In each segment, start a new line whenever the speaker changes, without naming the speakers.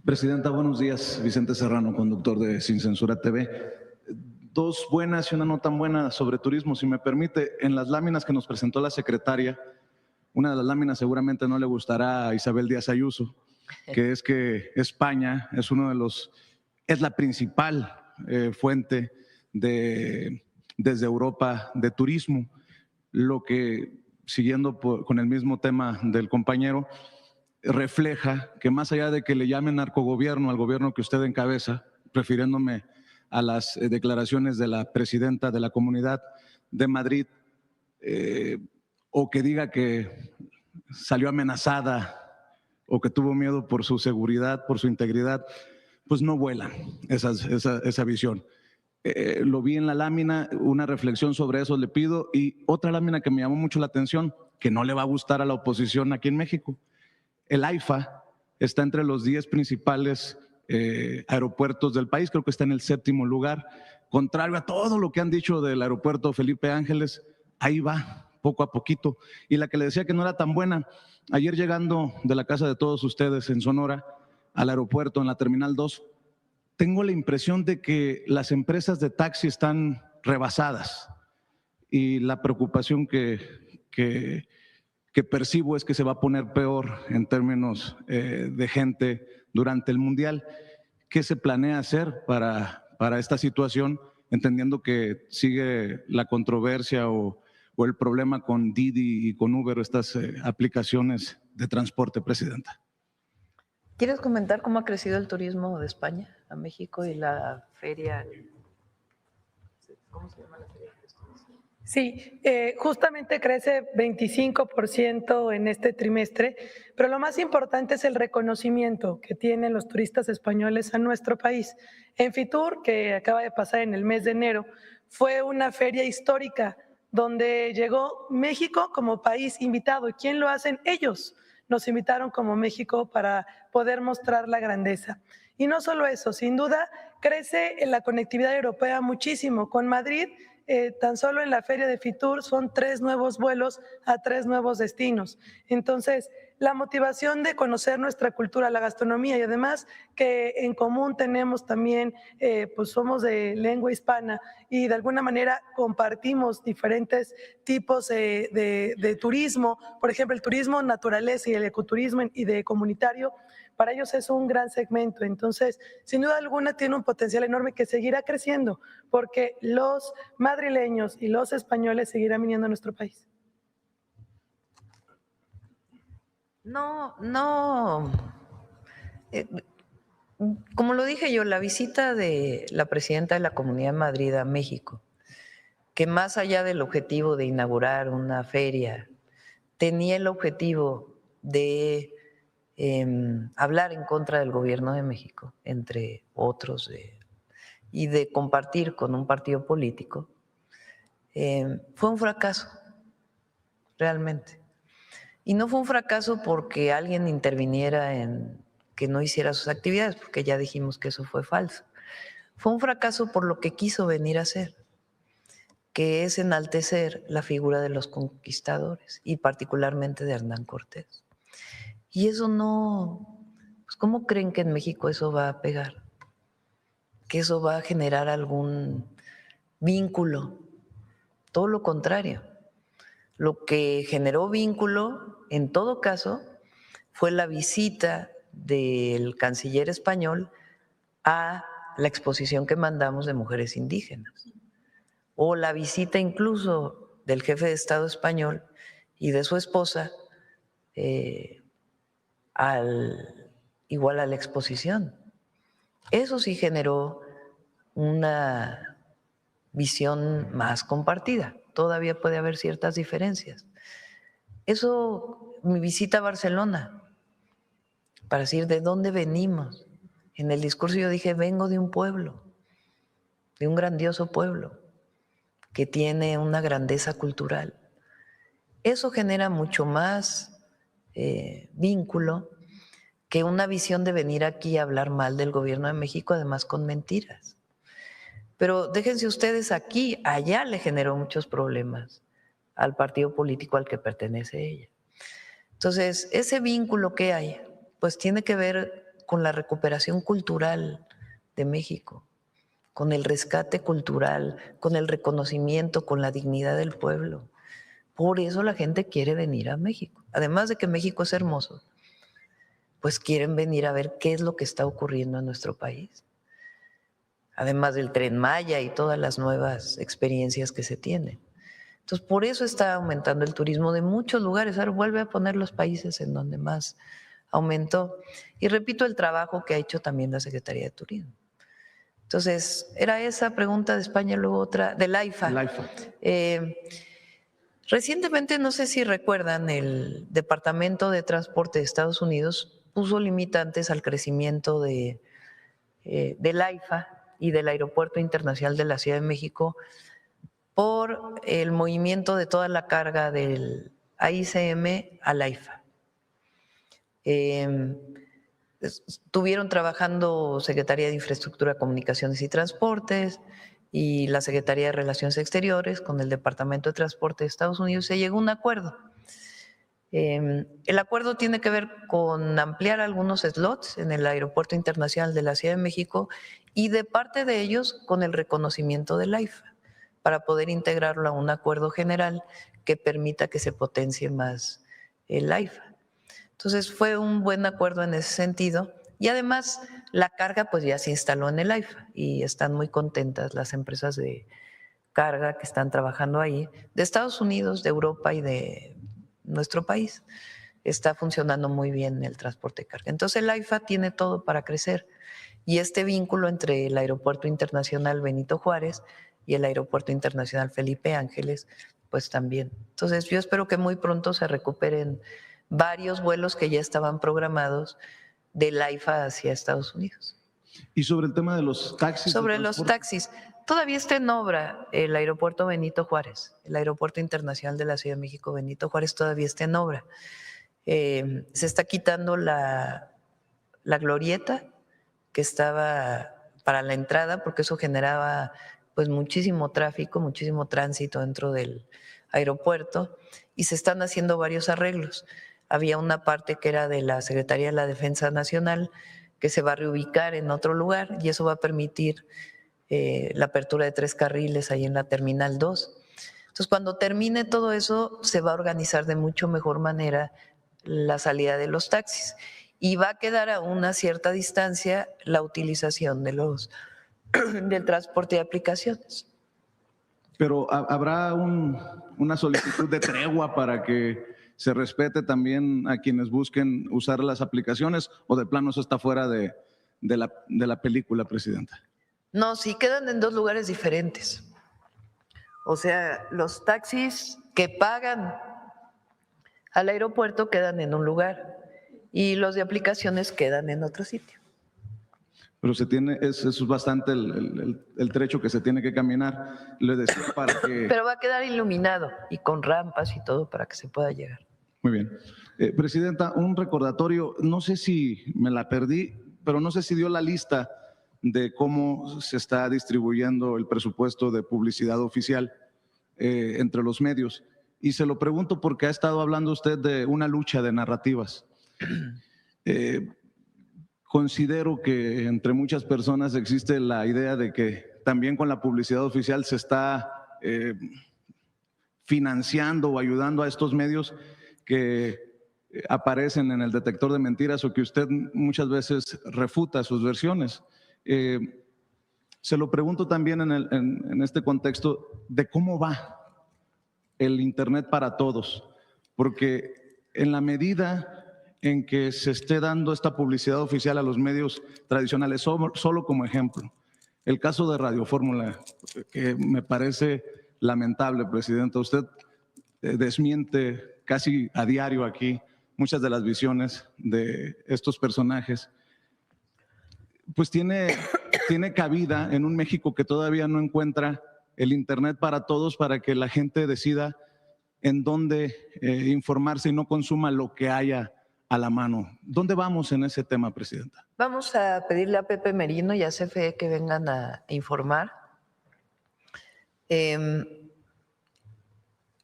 Presidenta, buenos días. Vicente Serrano, conductor de Sin Censura TV. Dos buenas y una no tan buena sobre turismo, si me permite. En las láminas que nos presentó la secretaria, una de las láminas seguramente no le gustará a Isabel Díaz Ayuso, que es que España es es la principal fuente desde Europa de turismo, lo que, siguiendo con el mismo tema del compañero, refleja que más allá de que le llamen narcogobierno al gobierno que usted encabeza, refiriéndome a las declaraciones de la presidenta de la Comunidad de Madrid, o que diga que salió amenazada o que tuvo miedo por su seguridad, por su integridad, pues no vuela esa visión. Lo vi en la lámina, una reflexión sobre eso le pido, y otra lámina que me llamó mucho la atención, que no le va a gustar a la oposición aquí en México. El AIFA está entre los 10 principales aeropuertos del país, creo que está en el 7º lugar. Contrario a todo lo que han dicho del aeropuerto Felipe Ángeles, ahí va, poco a poquito. Y la que le decía que no era tan buena, ayer llegando de la casa de todos ustedes en Sonora al aeropuerto, en la Terminal 2, tengo la impresión de que las empresas de taxi están rebasadas y la preocupación que percibo es que se va a poner peor en términos de gente durante el Mundial. ¿Qué se planea hacer para esta situación, entendiendo que sigue la controversia o el problema con Didi y con Uber, estas aplicaciones de transporte, Presidenta?
¿Quieres comentar cómo ha crecido el turismo de España a México y la feria? ¿Cómo se llama la feria?
Sí, justamente crece 25% en este trimestre, pero lo más importante es el reconocimiento que tienen los turistas españoles a nuestro país. En Fitur, que acaba de pasar en el mes de enero, fue una feria histórica donde llegó México como país invitado. ¿Y quién lo hacen? Ellos. Nos invitaron como México para poder mostrar la grandeza. Y no solo eso, sin duda crece en la conectividad europea muchísimo. Con Madrid, tan solo en la feria de Fitur son 3 nuevos vuelos a 3 nuevos destinos. Entonces, la motivación de conocer nuestra cultura, la gastronomía y además que en común tenemos también, pues somos de lengua hispana y de alguna manera compartimos diferentes tipos de turismo, por ejemplo, el turismo naturaleza y el ecoturismo y de comunitario, para ellos es un gran segmento. Entonces, sin duda alguna tiene un potencial enorme que seguirá creciendo porque los madrileños y los españoles seguirán viniendo a nuestro país.
Como lo dije yo, la visita de la presidenta de la Comunidad de Madrid a México, que más allá del objetivo de inaugurar una feria, tenía el objetivo de hablar en contra del gobierno de México, entre otros, y de compartir con un partido político, fue un fracaso, realmente. Y no fue un fracaso porque alguien interviniera en que no hiciera sus actividades, porque ya dijimos que eso fue falso. Fue un fracaso por lo que quiso venir a hacer, que es enaltecer la figura de los conquistadores y particularmente de Hernán Cortés. Y eso no, pues ¿cómo creen que en México eso va a pegar? Que eso va a generar algún vínculo. Todo lo contrario. Lo que generó vínculo, en todo caso, fue la visita del canciller español a la exposición que mandamos de mujeres indígenas, o la visita incluso del jefe de Estado español y de su esposa igual a la exposición. Eso sí generó una visión más compartida. Todavía puede haber ciertas diferencias. Eso, mi visita a Barcelona, para decir de dónde venimos. En el discurso yo dije, vengo de un pueblo, de un grandioso pueblo, que tiene una grandeza cultural. Eso genera mucho más vínculo que una visión de venir aquí a hablar mal del gobierno de México, además con mentiras. Pero déjense ustedes aquí, allá le generó muchos problemas al partido político al que pertenece ella. Entonces, ese vínculo que hay, pues tiene que ver con la recuperación cultural de México, con el rescate cultural, con el reconocimiento, con la dignidad del pueblo. Por eso la gente quiere venir a México. Además de que México es hermoso, pues quieren venir a ver qué es lo que está ocurriendo en nuestro país. Además del Tren Maya y todas las nuevas experiencias que se tienen. Entonces, por eso está aumentando el turismo de muchos lugares. Ahora vuelve a poner los países en donde más aumentó. Y repito, el trabajo que ha hecho también la Secretaría de Turismo. Entonces, era esa pregunta de España, luego otra, del AIFA.
El AIFA.
Recientemente, no sé si recuerdan, el Departamento de Transporte de Estados Unidos puso limitantes al crecimiento del AIFA y del Aeropuerto Internacional de la Ciudad de México por el movimiento de toda la carga del AICM al AIFA. Estuvieron trabajando Secretaría de Infraestructura, Comunicaciones y Transportes y la Secretaría de Relaciones Exteriores con el Departamento de Transporte de Estados Unidos. Se llegó a un acuerdo. El acuerdo tiene que ver con ampliar algunos slots en el Aeropuerto Internacional de la Ciudad de México y de parte de ellos con el reconocimiento del AIFA para poder integrarlo a un acuerdo general que permita que se potencie más el AIFA. Entonces fue un buen acuerdo en ese sentido y además la carga pues ya se instaló en el AIFA y están muy contentas las empresas de carga que están trabajando ahí, de Estados Unidos, de Europa y de nuestro país. Está funcionando muy bien el transporte de carga. Entonces el AIFA tiene todo para crecer y este vínculo entre el Aeropuerto Internacional Benito Juárez y el Aeropuerto Internacional Felipe Ángeles, pues también. Entonces yo espero que muy pronto se recuperen varios vuelos que ya estaban programados del AIFA hacia Estados Unidos.
Y sobre el tema de los taxis.
Sobre los taxis, todavía está en obra el Aeropuerto Benito Juárez, el Aeropuerto Internacional de la Ciudad de México Benito Juárez todavía está en obra. Se está quitando la glorieta que estaba para la entrada porque eso generaba pues muchísimo tráfico, muchísimo tránsito dentro del aeropuerto y se están haciendo varios arreglos. Había una parte que era de la Secretaría de la Defensa Nacional que se va a reubicar en otro lugar y eso va a permitir la apertura de 3 carriles ahí en la Terminal 2. Entonces, cuando termine todo eso, se va a organizar de mucho mejor manera la salida de los taxis y va a quedar a una cierta distancia la utilización de del transporte de aplicaciones.
Pero ¿habrá una solicitud de tregua para que se respete también a quienes busquen usar las aplicaciones o de plano eso está fuera de la película, Presidenta?
No, sí quedan en 2 lugares diferentes. O sea, los taxis que pagan al aeropuerto quedan en un lugar y los de aplicaciones quedan en otro sitio.
Pero eso es bastante el trecho que se tiene que caminar. Le decía para que…
Pero va a quedar iluminado y con rampas y todo para que se pueda llegar.
Muy bien. Presidenta, un recordatorio, no sé si me la perdí, pero no sé si dio la lista de cómo se está distribuyendo el presupuesto de publicidad oficial entre los medios. Y se lo pregunto porque ha estado hablando usted de una lucha de narrativas. Considero que entre muchas personas existe la idea de que también con la publicidad oficial se está financiando o ayudando a estos medios que aparecen en el detector de mentiras o que usted muchas veces refuta sus versiones. Se lo pregunto también en este contexto de cómo va el Internet para todos, porque en la medida en que se esté dando esta publicidad oficial a los medios tradicionales, solo como ejemplo, el caso de Radio Fórmula, que me parece lamentable, Presidenta, usted desmiente casi a diario aquí muchas de las visiones de estos personajes, pues tiene cabida en un México que todavía no encuentra el Internet para todos, para que la gente decida en dónde informarse y no consuma lo que haya a la mano. ¿Dónde vamos en ese tema, Presidenta?
Vamos a pedirle a Pepe Merino y a CFE que vengan a informar.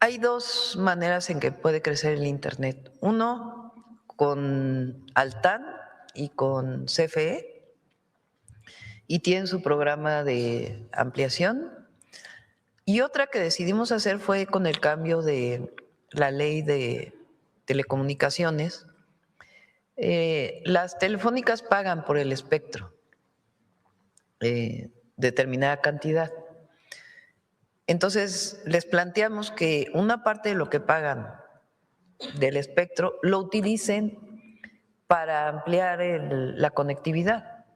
Hay 2 maneras en que puede crecer el Internet. Uno, con Altán y con CFE, y tienen su programa de ampliación. Y otra que decidimos hacer fue con el cambio de la ley de telecomunicaciones. Las telefónicas pagan por el espectro determinada cantidad. Entonces, les planteamos que una parte de lo que pagan del espectro lo utilicen para ampliar la conectividad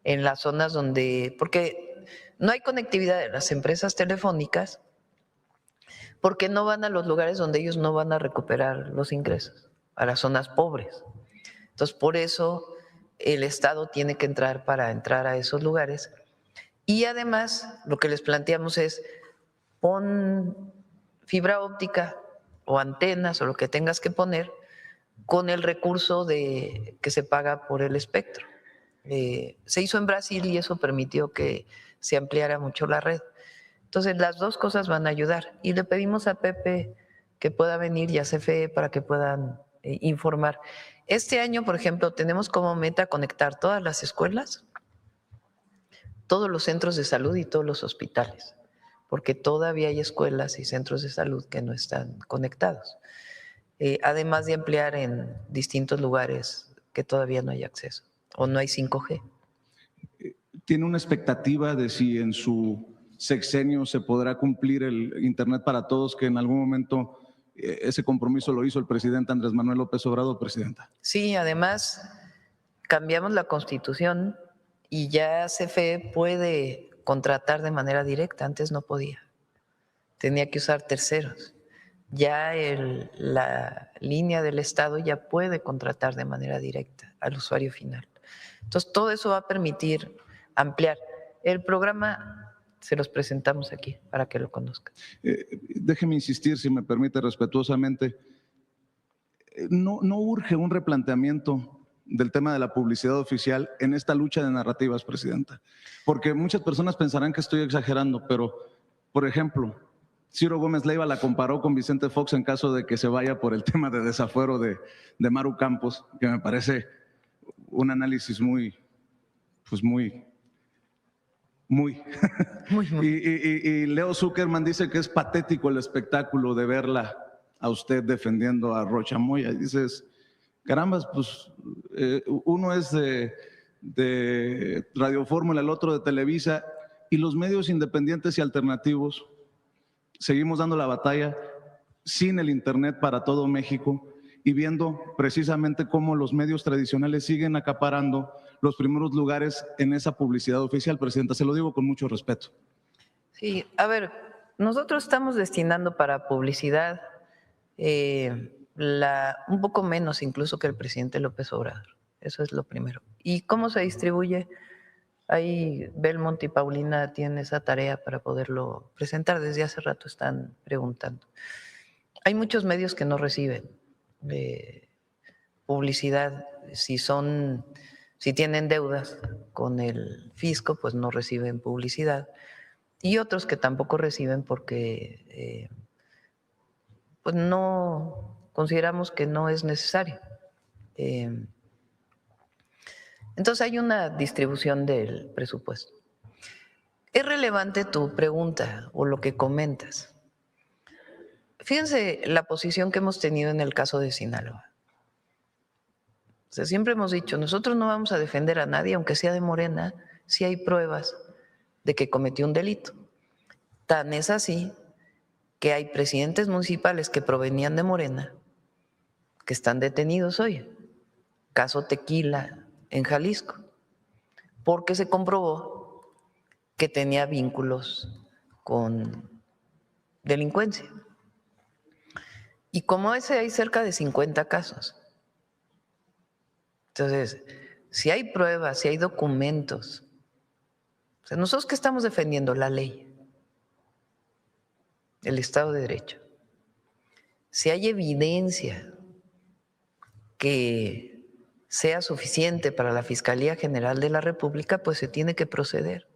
en las zonas donde, porque no hay conectividad de las empresas telefónicas, porque no van a los lugares donde ellos no van a recuperar los ingresos, a las zonas pobres. Entonces, por eso el Estado tiene que entrar para entrar a esos lugares. Y además, lo que les planteamos es, pon fibra óptica o antenas o lo que tengas que poner con el recurso que se paga por el espectro. Se hizo en Brasil y eso permitió que se ampliara mucho la red. Entonces, las dos cosas van a ayudar. Y le pedimos a Pepe que pueda venir y a CFE para que puedan informar. Este año, por ejemplo, tenemos como meta conectar todas las escuelas, todos los centros de salud y todos los hospitales, porque todavía hay escuelas y centros de salud que no están conectados, además de ampliar en distintos lugares que todavía no hay acceso o no hay 5G.
¿Tiene una expectativa de si en su sexenio se podrá cumplir el Internet para todos, que en algún momento ese compromiso lo hizo el presidente Andrés Manuel López Obrador, presidenta?
Sí, además cambiamos la Constitución y ya CFE puede contratar de manera directa, antes no podía, tenía que usar terceros. Ya la línea del Estado ya puede contratar de manera directa al usuario final. Entonces, todo eso va a permitir ampliar. El programa se los presentamos aquí para que lo conozcan.
Déjeme insistir, si me permite respetuosamente, no urge un replanteamiento del tema de la publicidad oficial en esta lucha de narrativas, presidenta, porque muchas personas pensarán que estoy exagerando, pero, por ejemplo, Ciro Gómez Leiva la comparó con Vicente Fox en caso de que se vaya por el tema de desafuero de Maru Campos, que me parece un análisis muy. Y Leo Zuckerman dice que es patético el espectáculo de verla a usted defendiendo a Rocha Moya. Y dices, carambas, pues uno es de Radio Fórmula, el otro de Televisa, y los medios independientes y alternativos seguimos dando la batalla sin el Internet para todo México y viendo precisamente cómo los medios tradicionales siguen acaparando los primeros lugares en esa publicidad oficial, presidenta. Se lo digo con mucho respeto.
Sí, a ver, nosotros estamos destinando para publicidad un poco menos incluso que el presidente López Obrador. Eso es lo primero. ¿Y cómo se distribuye? Ahí Belmont y Paulina tienen esa tarea para poderlo presentar. Desde hace rato están preguntando. Hay muchos medios que no reciben publicidad. Si tienen deudas con el fisco, pues no reciben publicidad. Y otros que tampoco reciben porque pues no consideramos que no es necesario. Entonces hay una distribución del presupuesto. Es relevante tu pregunta o lo que comentas. Fíjense la posición que hemos tenido en el caso de Sinaloa. O sea, siempre hemos dicho, nosotros no vamos a defender a nadie, aunque sea de Morena, si hay pruebas de que cometió un delito. Tan es así que hay presidentes municipales que provenían de Morena que están detenidos hoy. Caso Tequila en Jalisco, porque se comprobó que tenía vínculos con delincuencia. Y como ese hay cerca de 50 casos. Entonces, si hay pruebas, si hay documentos, o sea, nosotros ¿qué estamos defendiendo? La ley, el Estado de Derecho. Si hay evidencia que sea suficiente para la Fiscalía General de la República, pues se tiene que proceder.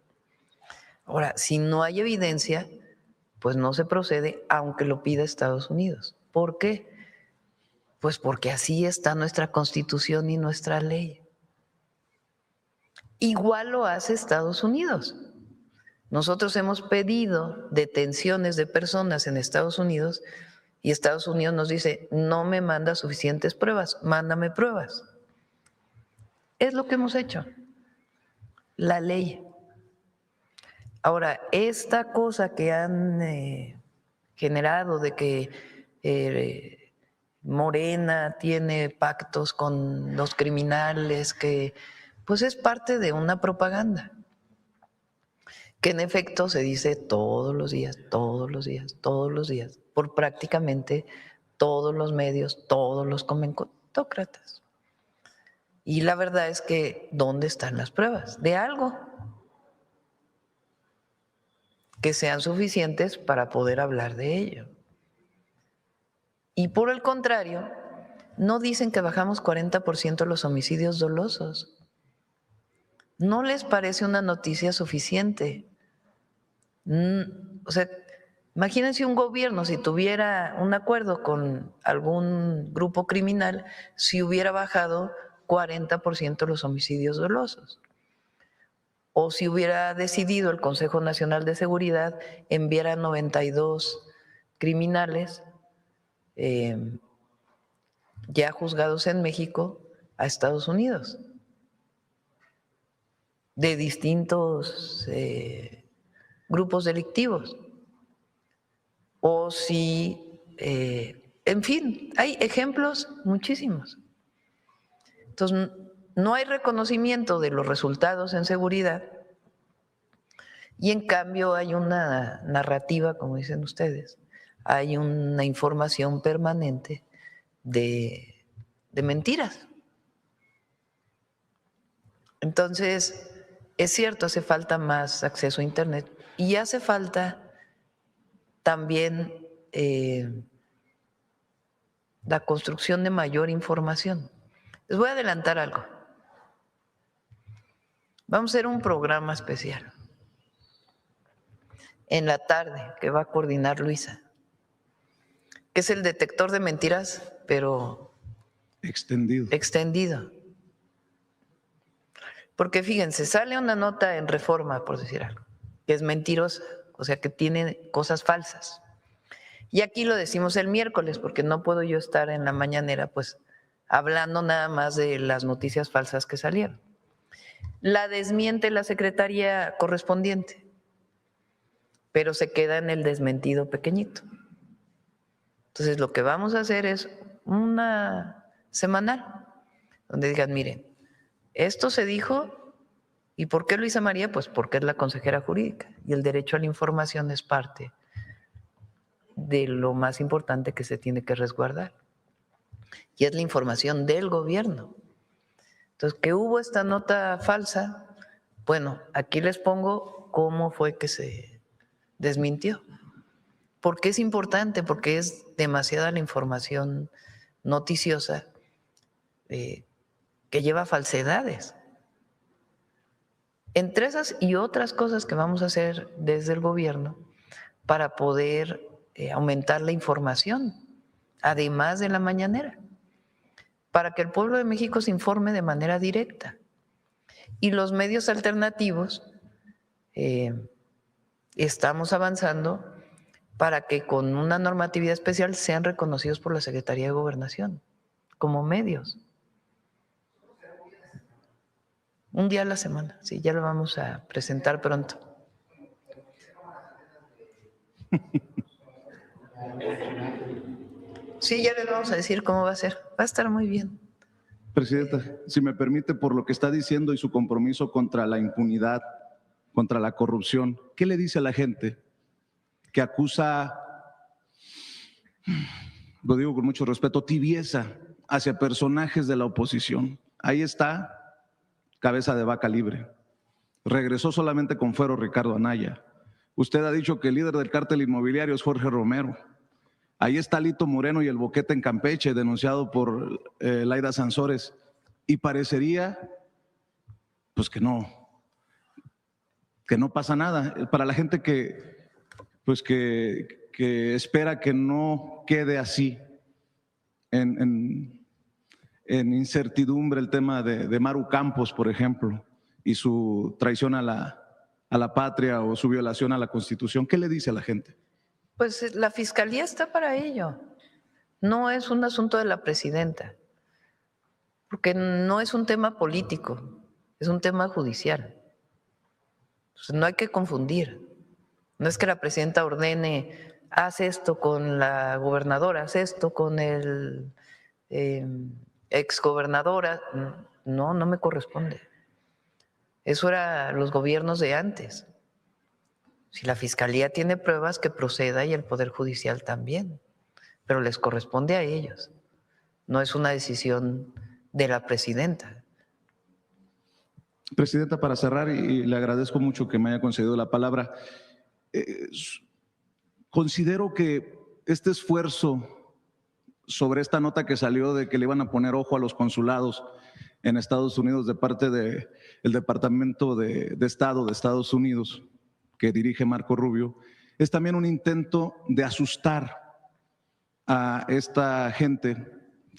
Ahora, si no hay evidencia, pues no se procede, aunque lo pida Estados Unidos. ¿Por qué? Pues porque así está nuestra Constitución y nuestra ley. Igual lo hace Estados Unidos. Nosotros hemos pedido detenciones de personas en Estados Unidos y Estados Unidos nos dice, no me manda suficientes pruebas, mándame pruebas. Es lo que hemos hecho. La ley. Ahora, esta cosa que han generado de que Morena tiene pactos con los criminales, que pues es parte de una propaganda, que en efecto se dice todos los días, por prácticamente todos los medios, todos los comentócratas. Y la verdad es que, ¿dónde están las pruebas? De algo que sean suficientes para poder hablar de ello. Y por el contrario, no dicen que bajamos 40% los homicidios dolosos. ¿No les parece una noticia suficiente? O sea, imagínense un gobierno, si tuviera un acuerdo con algún grupo criminal, si hubiera bajado 40% los homicidios dolosos. O si hubiera decidido el Consejo Nacional de Seguridad enviar a 92 criminales ya juzgados en México a Estados Unidos, de distintos grupos delictivos. O si, en fin, hay ejemplos muchísimos. Entonces, no hay reconocimiento de los resultados en seguridad y en cambio hay una narrativa, como dicen ustedes, hay una información permanente de mentiras. Entonces, es cierto, hace falta más acceso a Internet y hace falta también la construcción de mayor información. Les voy a adelantar algo. Vamos a hacer un programa especial en la tarde que va a coordinar Luisa, que es el detector de mentiras, pero extendido. Porque fíjense, sale una nota en Reforma, por decir algo, que es mentirosa, o sea, que tiene cosas falsas. Y aquí lo decimos el miércoles, porque no puedo yo estar en la mañanera, pues, hablando nada más de las noticias falsas que salieron. La desmiente la secretaría correspondiente, pero se queda en el desmentido pequeñito. Entonces, lo que vamos a hacer es una semanal, donde digan, miren, esto se dijo, ¿y por qué Luisa María? Pues porque es la consejera jurídica y el derecho a la información es parte de lo más importante que se tiene que resguardar. Y es la información del gobierno. Entonces, ¿qué hubo esta nota falsa? Bueno, aquí les pongo cómo fue que se desmintió. ¿Por qué es importante? Porque es demasiada la información noticiosa que lleva falsedades. Entre esas y otras cosas que vamos a hacer desde el gobierno para poder aumentar la información, además de la mañanera, para que el pueblo de México se informe de manera directa. Y los medios alternativos estamos avanzando para que con una normatividad especial sean reconocidos por la Secretaría de Gobernación como medios. Un día a la semana, sí, ya lo vamos a presentar pronto. Sí, ya les vamos a decir cómo va a ser. Va a estar muy bien.
Presidenta, si me permite, por lo que está diciendo y su compromiso contra la impunidad, contra la corrupción, ¿qué le dice a la gente que acusa, lo digo con mucho respeto, tibieza hacia personajes de la oposición? Ahí está, cabeza de vaca libre. Regresó solamente con fuero Ricardo Anaya. Usted ha dicho que el líder del cártel inmobiliario es Jorge Romero. Ahí está Lito Moreno y el Boquete en Campeche, denunciado por Laida Sansores. Y parecería, pues que no pasa nada. Para la gente que espera que no quede así, en incertidumbre el tema de Maru Campos, por ejemplo, y su traición a la patria o su violación a la Constitución? ¿Qué le dice a la gente?
Pues la fiscalía está para ello. No es un asunto de la presidenta, porque no es un tema político, es un tema judicial. Entonces, no hay que confundir. No es que la presidenta ordene, haz esto con la gobernadora, haz esto con el exgobernadora. No, no me corresponde. Eso era los gobiernos de antes. Si la fiscalía tiene pruebas, que proceda, y el Poder Judicial también, pero les corresponde a ellos. No es una decisión de la presidenta.
Presidenta, para cerrar, y le agradezco mucho que me haya concedido la palabra, considero que este esfuerzo sobre esta nota que salió de que le iban a poner ojo a los consulados en Estados Unidos de parte del Departamento de Estado de Estados Unidos, que dirige Marco Rubio, es también un intento de asustar a esta gente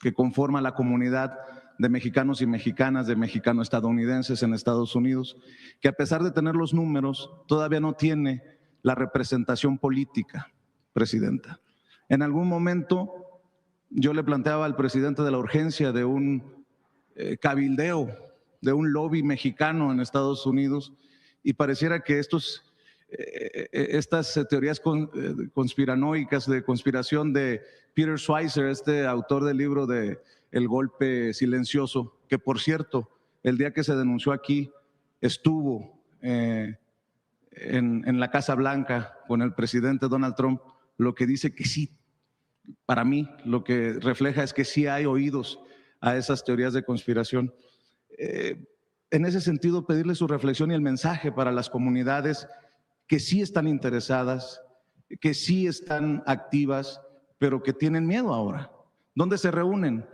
que conforma la comunidad de mexicanos y mexicanas, de mexicano-estadounidenses en Estados Unidos, que a pesar de tener los números, todavía no tiene la representación política, presidenta. En algún momento yo le planteaba al presidente de la urgencia de un cabildeo, de un lobby mexicano en Estados Unidos, y pareciera que estas teorías conspiranoicas de conspiración de Peter Schweizer, este autor del libro de El golpe silencioso, que por cierto, el día que se denunció aquí, estuvo en la Casa Blanca con el presidente Donald Trump, lo que dice que sí, para mí, lo que refleja es que sí hay oídos a esas teorías de conspiración. En ese sentido, pedirle su reflexión y el mensaje para las comunidades que sí están interesadas, que sí están activas, pero que tienen miedo ahora. ¿Dónde se reúnen?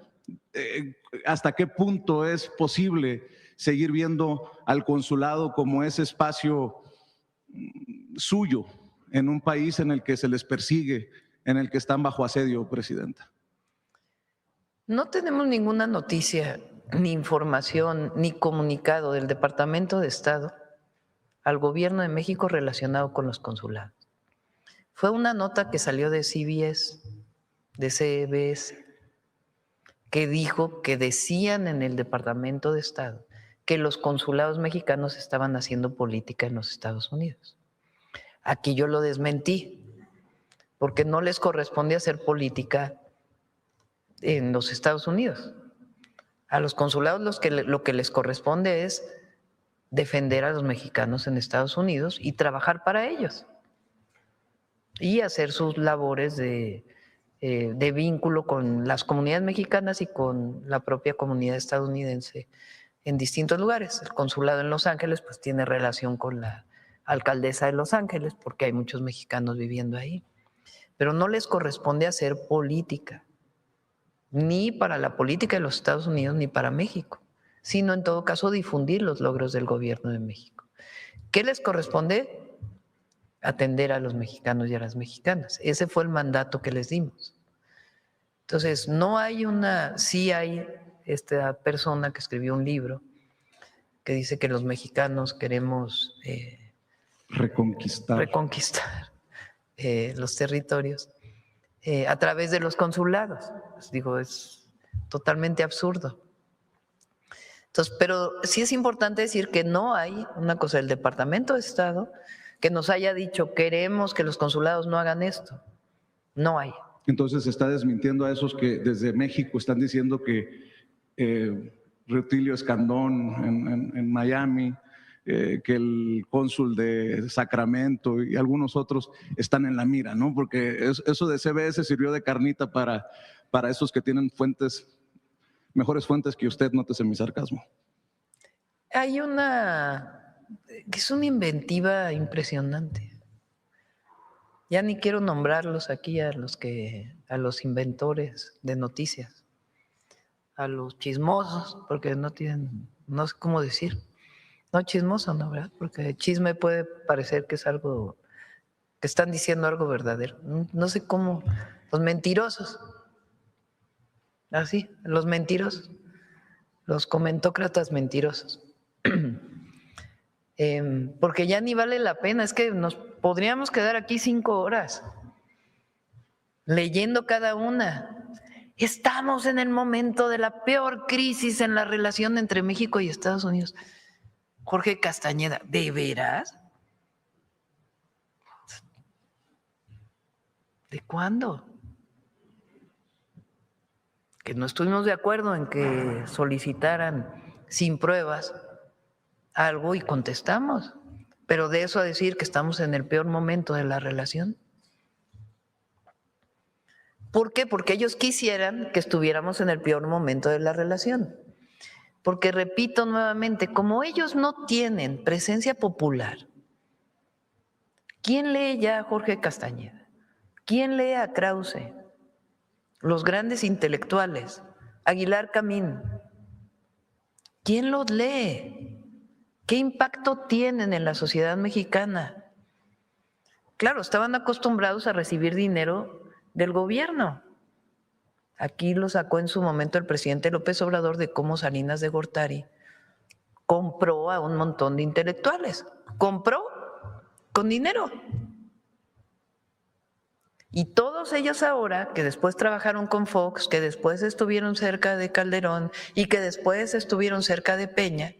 ¿Hasta qué punto es posible seguir viendo al consulado como ese espacio suyo en un país en el que se les persigue, en el que están bajo asedio, presidenta?
No tenemos ninguna noticia, ni información, ni comunicado del Departamento de Estado al Gobierno de México relacionado con los consulados. Fue una nota que salió de CBS, de CBS, que dijo que decían en el Departamento de Estado que los consulados mexicanos estaban haciendo política en los Estados Unidos. Aquí yo lo desmentí, porque no les corresponde hacer política en los Estados Unidos. A los consulados lo que les corresponde es defender a los mexicanos en Estados Unidos y trabajar para ellos y hacer sus labores de vínculo con las comunidades mexicanas y con la propia comunidad estadounidense en distintos lugares. El consulado en Los Ángeles pues tiene relación con la alcaldesa de Los Ángeles porque hay muchos mexicanos viviendo ahí, pero no les corresponde hacer política, ni para la política de los Estados Unidos ni para México, sino en todo caso difundir los logros del gobierno de México. ¿Qué les corresponde? Atender a los mexicanos y a las mexicanas. Ese fue el mandato que les dimos. Entonces, no hay sí hay esta persona que escribió un libro que dice que los mexicanos queremos reconquistar los territorios a través de los consulados. Pues digo, es totalmente absurdo. Entonces, pero sí es importante decir que no hay una cosa del Departamento de Estado que nos haya dicho queremos que los consulados no hagan esto. No hay.
Entonces se está desmintiendo a esos que desde México están diciendo que Rutilio Escandón en Miami, que el cónsul de Sacramento y algunos otros están en la mira, ¿no? Porque eso de CBS sirvió de carnita para esos que tienen mejores fuentes que usted, nótese mi sarcasmo.
Hay que es una inventiva impresionante. Ya ni quiero nombrarlos aquí a los inventores de noticias, a los chismosos, porque no sé cómo decir. No chismoso, ¿no? ¿Verdad? Porque chisme puede parecer que es algo, que están diciendo algo verdadero. No sé cómo, los mentirosos. Así, los mentirosos, los comentócratas mentirosos. Porque ya ni vale la pena, es que nos podríamos quedar aquí 5 horas leyendo cada una. Estamos en el momento de la peor crisis en la relación entre México y Estados Unidos. Jorge Castañeda, ¿de veras? ¿De cuándo? Que no estuvimos de acuerdo en que solicitaran sin pruebas algo y contestamos. Pero de eso a decir que estamos en el peor momento de la relación. ¿Por qué? Porque ellos quisieran que estuviéramos en el peor momento de la relación. Porque, repito nuevamente, como ellos no tienen presencia popular, ¿quién lee ya a Jorge Castañeda? ¿Quién lee a Krause? Los grandes intelectuales, Aguilar Camín. ¿Quién los lee? ¿Qué impacto tienen en la sociedad mexicana? Claro, estaban acostumbrados a recibir dinero del gobierno. Aquí lo sacó en su momento el presidente López Obrador de cómo Salinas de Gortari compró a un montón de intelectuales. Compró con dinero. Y todos ellos ahora, que después trabajaron con Fox, que después estuvieron cerca de Calderón y que después estuvieron cerca de Peña,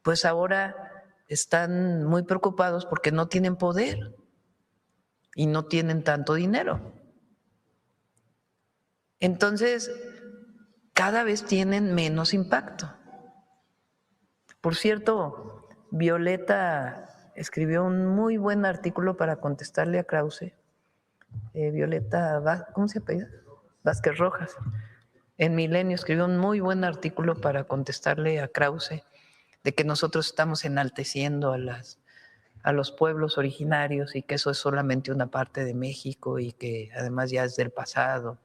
pues ahora están muy preocupados porque no tienen poder y no tienen tanto dinero. Entonces, cada vez tienen menos impacto. Por cierto, Violeta escribió un muy buen artículo para contestarle a Krause. Violeta, ¿cómo se apellida? Vázquez Rojas. En Milenio escribió un muy buen artículo para contestarle a Krause de que nosotros estamos enalteciendo a los pueblos originarios y que eso es solamente una parte de México y que además ya es del pasado.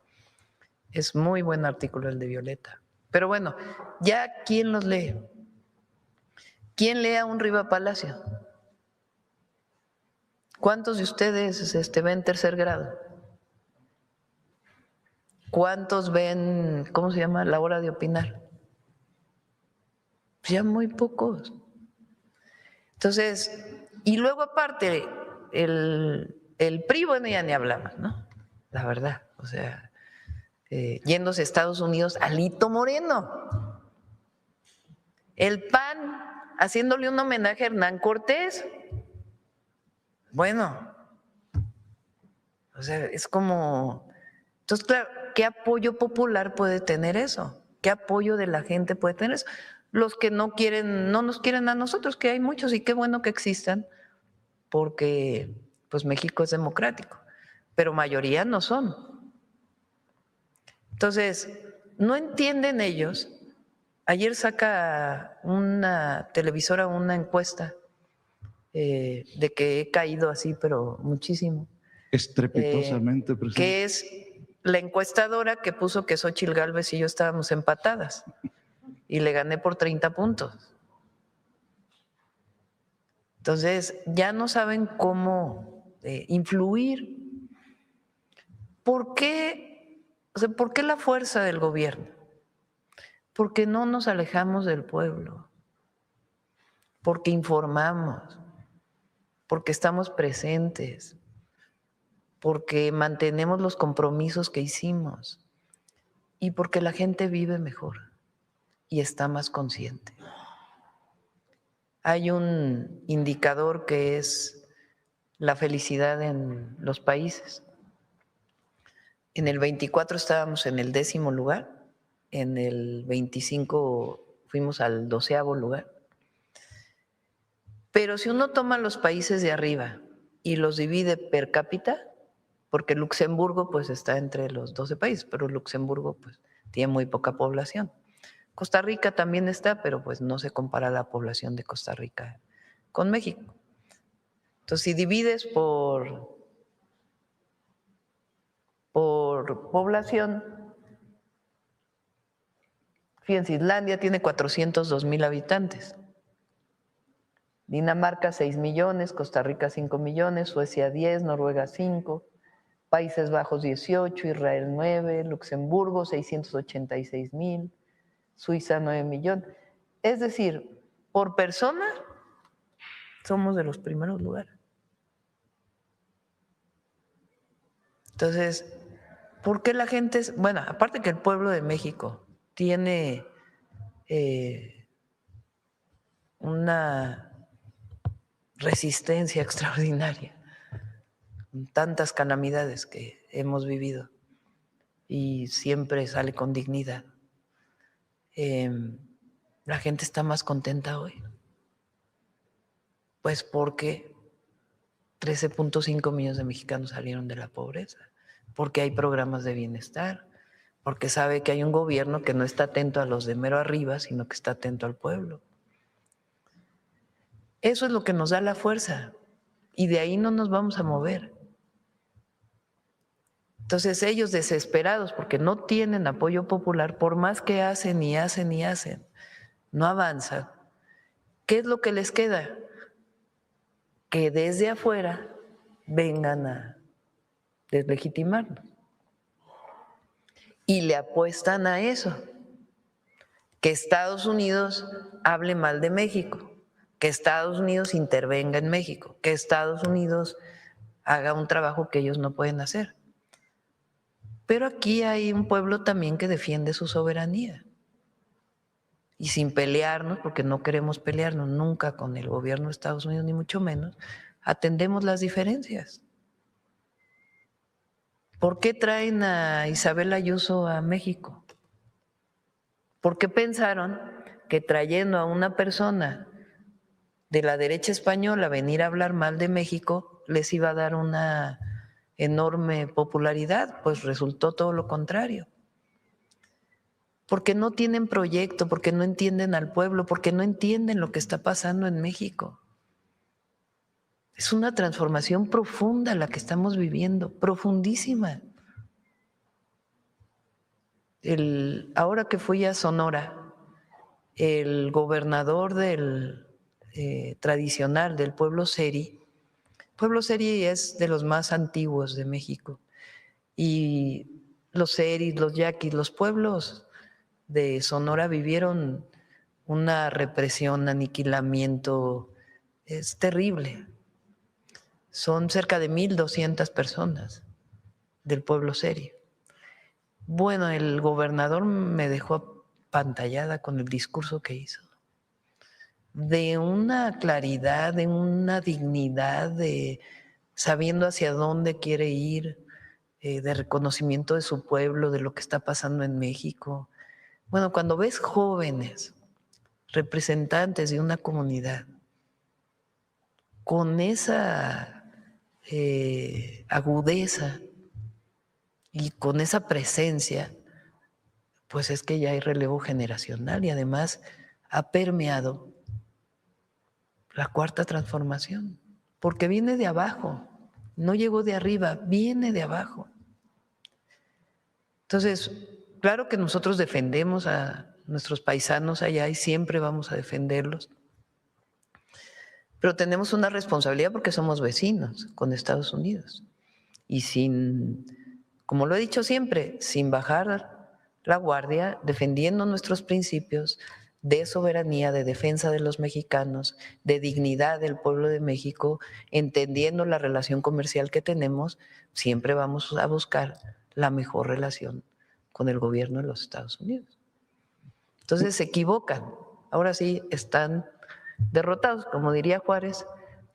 Es muy buen artículo el de Violeta. Pero bueno, ya ¿quién los lee? ¿Quién lee a un Riva Palacio? ¿Cuántos de ustedes ven tercer grado? ¿Cuántos ven, cómo se llama, La Hora de Opinar? Pues ya muy pocos. Entonces, y luego aparte, el PRI, bueno, ya ni hablamos, ¿no? La verdad, o sea, yéndose a Estados Unidos, Alito Moreno. El PAN, haciéndole un homenaje a Hernán Cortés. Bueno, o sea, es como… Entonces, claro, ¿qué apoyo popular puede tener eso? ¿Qué apoyo de la gente puede tener eso? Los que no quieren, no nos quieren a nosotros, que hay muchos y qué bueno que existan, porque pues México es democrático, pero mayoría no son. Entonces, no entienden ellos. Ayer saca una televisora una encuesta de que he caído así, pero muchísimo.
Estrepitosamente, presidente.
Que es la encuestadora que puso que Xóchitl Gálvez y yo estábamos empatadas y le gané por 30 puntos. Entonces, ya no saben cómo influir. ¿Por qué? O sea, ¿por qué la fuerza del gobierno? Porque no nos alejamos del pueblo, porque informamos, porque estamos presentes, porque mantenemos los compromisos que hicimos y porque la gente vive mejor y está más consciente. Hay un indicador que es la felicidad en los países. En el 24 estábamos en el 10º lugar, en el 25 fuimos al 12º lugar. Pero si uno toma los países de arriba y los divide per cápita, porque Luxemburgo pues está entre los 12 países, pero Luxemburgo pues tiene muy poca población. Costa Rica también está, pero pues no se compara la población de Costa Rica con México. Entonces, si divides por población, fíjense, Islandia tiene 402,000 habitantes, Dinamarca 6 millones, Costa Rica 5 millones, Suecia 10, Noruega 5, Países Bajos 18, Israel 9, Luxemburgo 686,000, Suiza 9 millones. Es decir, por persona somos de los primeros lugares. Entonces, ¿por qué la gente es? Bueno, aparte que el pueblo de México tiene una resistencia extraordinaria, tantas calamidades que hemos vivido y siempre sale con dignidad. La gente está más contenta hoy, pues porque 13.5 millones de mexicanos salieron de la pobreza, porque hay programas de bienestar, porque sabe que hay un gobierno que no está atento a los de mero arriba, sino que está atento al pueblo. Eso es lo que nos da la fuerza y de ahí no nos vamos a mover. Entonces ellos desesperados porque no tienen apoyo popular, por más que hacen y hacen y hacen, no avanzan. ¿Qué es lo que les queda? Que desde afuera vengan a deslegitimarnos. Y le apuestan a eso, que Estados Unidos hable mal de México, que Estados Unidos intervenga en México, que Estados Unidos haga un trabajo que ellos no pueden hacer. Pero aquí hay un pueblo también que defiende su soberanía. Y sin pelearnos, porque no queremos pelearnos nunca con el gobierno de Estados Unidos, ni mucho menos, atendemos las diferencias. ¿Por qué traen a Isabel Ayuso a México? ¿Por qué pensaron que trayendo a una persona de la derecha española a venir a hablar mal de México les iba a dar una enorme popularidad? Pues resultó todo lo contrario. Porque no tienen proyecto, porque no entienden al pueblo, porque no entienden lo que está pasando en México. Es una transformación profunda la que estamos viviendo, profundísima. Ahora que fui a Sonora, el gobernador tradicional del pueblo Seri es de los más antiguos de México, y los Seris, los Yaquis, los pueblos de Sonora vivieron una represión, aniquilamiento, es terrible. Son cerca de 1,200 personas del pueblo Seri. Bueno, el gobernador me dejó apantallada con el discurso que hizo, de una claridad, de una dignidad, de sabiendo hacia dónde quiere ir, de reconocimiento de su pueblo, de lo que está pasando en México. Bueno, cuando ves jóvenes representantes de una comunidad con esa agudeza y con esa presencia, pues es que ya hay relevo generacional y además ha permeado la cuarta transformación, porque viene de abajo, no llegó de arriba, viene de abajo. Entonces, claro que nosotros defendemos a nuestros paisanos allá y siempre vamos a defenderlos, pero tenemos una responsabilidad porque somos vecinos con Estados Unidos y como lo he dicho siempre, sin bajar la guardia, defendiendo nuestros principios de soberanía, de defensa de los mexicanos, de dignidad del pueblo de México, entendiendo la relación comercial que tenemos, siempre vamos a buscar la mejor relación con el gobierno de los Estados Unidos. Entonces se equivocan, ahora sí están derrotados, como diría Juárez,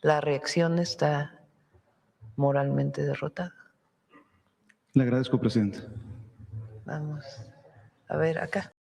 la reacción está moralmente derrotada.
Le agradezco, presidente.
Vamos a ver acá.